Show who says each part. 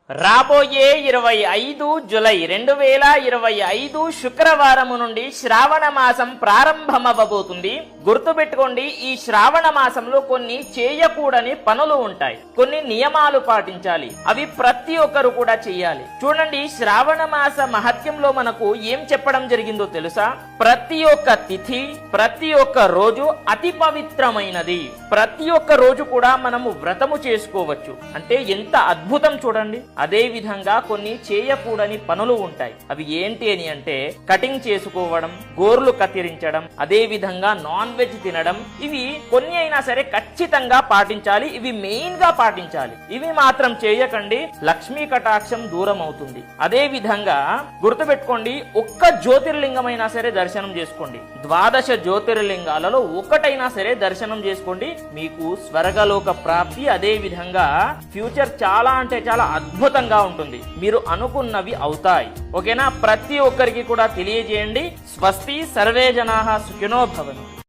Speaker 1: రాబోయే 25 జూలై 2025 శుక్రవారము నుండి శ్రావణ మాసం ప్రారంభమవబోతుంది. గుర్తుపెట్టుకోండి, ఈ శ్రావణ మాసంలో కొన్ని చేయకూడని పనులు ఉంటాయి, కొన్ని నియమాలు పాటించాలి. అవి ప్రతి ఒక్కరు కూడా చెయ్యాలి. చూడండి, శ్రావణ మాస మహత్యంలో మనకు ఏం చెప్పడం జరిగిందో తెలుసా? ప్రతి ఒక్క తిథి, ప్రతి ఒక్క రోజు అతి పవిత్రమైనది. ప్రతి ఒక్క రోజు కూడా మనము వ్రతము చేసుకోవచ్చు. అంటే ఎంత అద్భుతం చూడండి. అదే విధంగా కొన్ని చేయకూడని పనులు ఉంటాయి. అవి ఏంటి అని అంటే కటింగ్ చేసుకోవడం, గోర్లు కత్తిరించడం, అదే విధంగా నాన్ వెజ్ తినడం. ఇవి కొన్ని అయినా సరే ఖచ్చితంగా పాటించాలి. ఇవి మెయిన్ గా పాటించాలి. ఇవి మాత్రం చేయకండి, లక్ష్మీ కటాక్షం దూరం అవుతుంది. అదే విధంగా గుర్తుపెట్టుకోండి, ఒక్క జ్యోతిర్లింగమైనా సరే దర్శనం చేసుకోండి. 12 జ్యోతిర్లింగాలలో ఒకటైనా సరే దర్శనం చేసుకోండి. మీకు స్వర్గలోక ప్రాప్తి, అదే విధంగా ఫ్యూచర్ చాలా అంటే చాలా అద్భుతంగా ఉంటుంది. మీరు అనుకున్నవి అవుతాయి. ఓకేనా? ప్రతి ఒక్కరికి కూడా తెలియజేయండి. స్వస్తి, సర్వే జనాః సుఖినో భవంతు.